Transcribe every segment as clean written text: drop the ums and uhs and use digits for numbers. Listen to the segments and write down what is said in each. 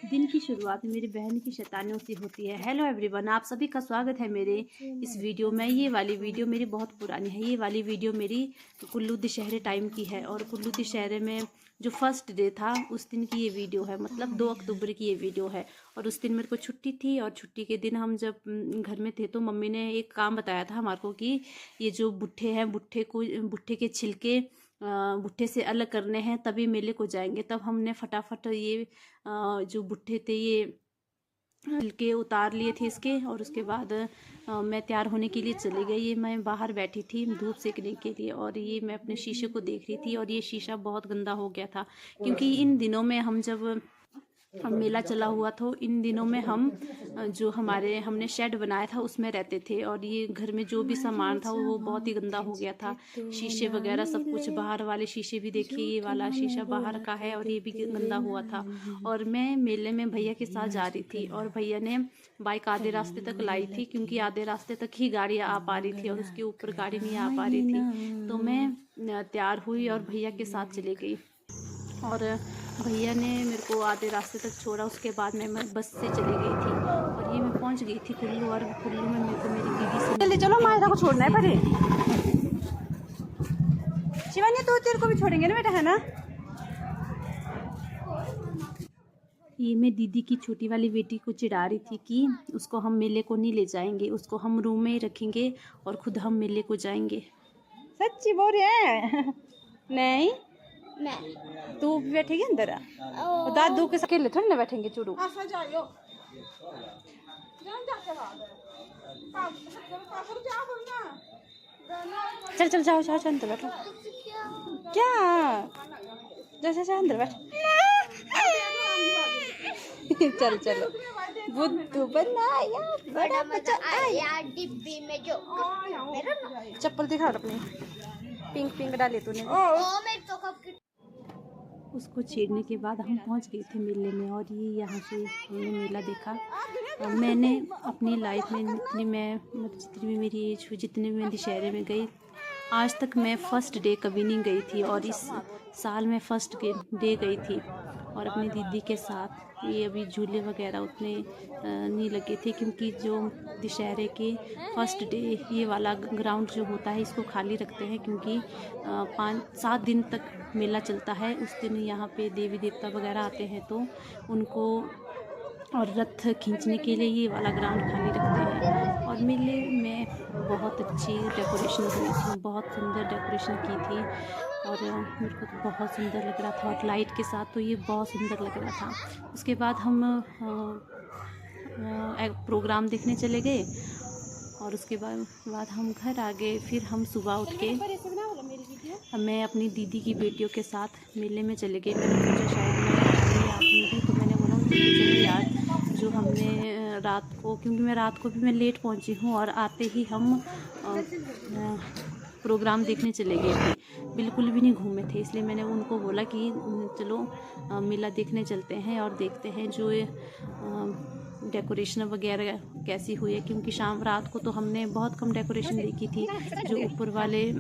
दिन की शुरुआत में मेरी बहन की शैतानियों से होती है। हेलो एवरीवन, आप सभी का स्वागत है मेरे इस वीडियो में। ये वाली वीडियो मेरी बहुत पुरानी है। ये वाली वीडियो मेरी कुल्लू दशहरे टाइम की है और कुल्लू दशहरे में जो फर्स्ट डे था उस दिन की ये वीडियो है। मतलब 2 अक्टूबर की ये वीडियो है। और उस दिन मेरे को छुट्टी थी और छुट्टी के दिन हम जब घर में थे तो मम्मी ने एक काम बताया था हमारे को कि ये जो भुट्टे हैं, भुट्टे के छिलके भुट्टे से अलग करने हैं, तभी मेले को जाएंगे। तब हमने फटाफट ये जो भुट्टे थे ये छिलके उतार लिए थे इसके। और उसके बाद मैं तैयार होने के लिए चली गई। ये मैं बाहर बैठी थी धूप सेकने के लिए और ये मैं अपने शीशे को देख रही थी और ये शीशा बहुत गंदा हो गया था, क्योंकि इन दिनों में हम जब मेला चला हुआ था इन दिनों में हम जो हमने शेड बनाया था उसमें रहते थे और ये घर में जो भी सामान था वो बहुत ही गंदा हो गया था। शीशे वगैरह सब कुछ, बाहर वाले शीशे भी देखिए, ये वाला शीशा बाहर का है और ये भी गंदा हुआ था। और मैं मेले में भैया के साथ जा रही थी और भैया ने बाइक आधे रास्ते तक लाई थी, क्योंकि आधे रास्ते तक ही गाड़ियाँ आ पा रही थी और उसके ऊपर गाड़ी नहीं आ पा रही थी। तो मैं तैयार हुई और भैया के साथ चली गई और भैया ने मेरे को आधे रास्ते तक छोड़ा। उसके बाद मैं बस से चली गई थी और ये मैं पहुंच गई थी कुल्लू। और कुल्लू में मेरे को मेरी दीदी से चले चलो, मायरा को छोड़ना है पहले। शिवानी तो तेरे को भी छोड़ेंगे ना बेटा, है ना। ये मैं दीदी की छोटी वाली बेटी को चिढ़ा रही थी कि उसको हम मेले को नहीं ले जाएंगे, उसको हम रूम में ही रखेंगे और खुद हम मेले को जाएंगे। सच्ची बोल रहे हैं? नहीं तू बैठेगी अंदर और दादू के साथ अकेले थोड़ी ना बैठेंगे चूड़ू। चल चल जाओ जाओ अंदर बैठो। क्या जैसे जा अंदर बैठ। चल चलो, बुद्धू बनाया बड़ा बच्चा आया डिब्बी में जो। चप्पल दिखा अपनी, पिंक पिंक डाली तूने। उसको छेड़ने के बाद हम पहुंच गए थे मेले में और ये यहाँ से हमने मेला देखा। मैंने अपनी लाइफ में जितनी भी मेरी एज हुई, जितने भी मैं दशहरे में गई, आज तक मैं फ़र्स्ट डे कभी नहीं गई थी और इस साल मैं फ़र्स्ट डे गई थी और अपनी दीदी के साथ। ये अभी झूले वगैरह उतने नहीं लगे थे, क्योंकि जो दशहरे के फर्स्ट डे ये वाला ग्राउंड जो होता है इसको खाली रखते हैं, क्योंकि 5-7 दिन तक मेला चलता है। उस दिन यहाँ पे देवी देवता वगैरह आते हैं तो उनको और रथ खींचने के लिए ये वाला ग्राउंड खाली रखते हैं। और मेले में बहुत अच्छी डेकोरेशन हुई थी, बहुत सुंदर डेकोरेशन की थी और मेरे को तो बहुत सुंदर लग रहा था और लाइट के साथ तो ये बहुत सुंदर लग रहा था। उसके बाद हम एक प्रोग्राम देखने चले गए और उसके बाद हम घर आ गए। फिर हम सुबह उठ के मैं अपनी दीदी की बेटियों के साथ मेले में चले गए। मैंने सोचा शायद मैं भी, तो मैंने बोला चलो यार, जो हमने रात को, क्योंकि मैं रात को भी मैं लेट पहुंची हूँ और आते ही हम प्रोग्राम देखने चले गए थे, बिल्कुल भी नहीं घूमे थे। इसलिए मैंने उनको बोला कि चलो मेला देखने चलते हैं और देखते हैं जो डेकोरेशन वगैरह कैसी हुई है, क्योंकि रात को तो हमने बहुत कम डेकोरेशन देखी थी। जो ऊपर वाले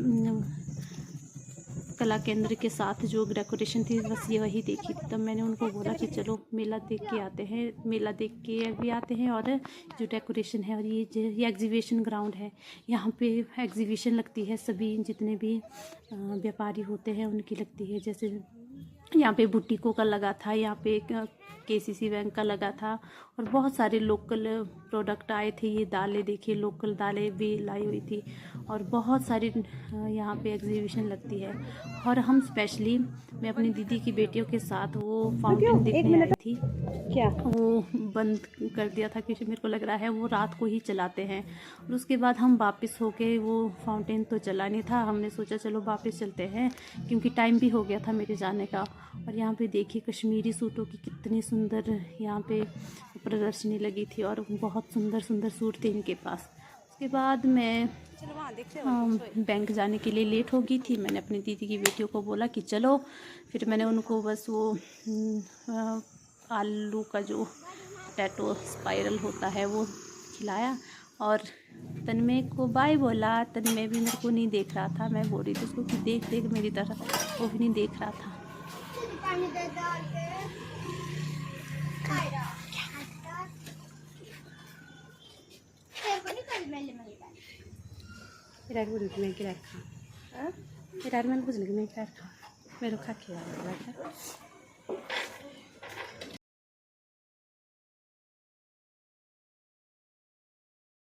कला केंद्र के साथ जो डेकोरेशन थी बस ये वही देखी थी। तब मैंने उनको बोला कि चलो मेला देख के आते हैं, मेला देख के भी आते हैं और जो डेकोरेशन है। और ये एग्जीबिशन ग्राउंड है, यहाँ पे एग्जीबिशन लगती है, सभी जितने भी व्यापारी होते हैं उनकी लगती है। जैसे यहाँ पे बुटीकों का लगा था, यहाँ पे केसीसी बैंक का लगा था और बहुत सारे लोकल प्रोडक्ट आए थे। ये दालें देखिए, लोकल दालें भी लाई हुई थी और बहुत सारी यहाँ पे एग्जीबिशन लगती है। और हम स्पेशली, मैं अपनी दीदी की बेटियों के साथ वो फाउंटेन देखने आई थी। क्या वो बंद कर दिया था, क्योंकि मेरे को लग रहा है वो रात को ही चलाते हैं। और उसके बाद हम वापस होके, वो फाउंटेन तो चला नहीं था, हमने सोचा चलो वापस चलते हैं, क्योंकि टाइम भी हो गया था मेरे जाने का। और यहाँ पे देखिए कश्मीरी सूटों की कितनी सुंदर यहाँ पे प्रदर्शनी लगी थी और बहुत सुंदर सुंदर सूट थे इनके पास। उसके बाद मैं बैंक जाने के लिए लेट हो गई थी। मैंने अपनी दीदी की बेटियों को बोला कि चलो, फिर मैंने उनको बस वो आलू का जो पोटैटो स्पाइरल होता है वो खिलाया और तन्मय को बाय बोला। तन्मय भी मेरे को नहीं देख रहा था, मैं बोल रही थी उसको कि देख देख मेरी तरफ, वो भी नहीं देख रहा था। इधर बोल के मैं किधर खा इधर मैंने बुझने के मैं किधर खा मेरे खा के आ रहा है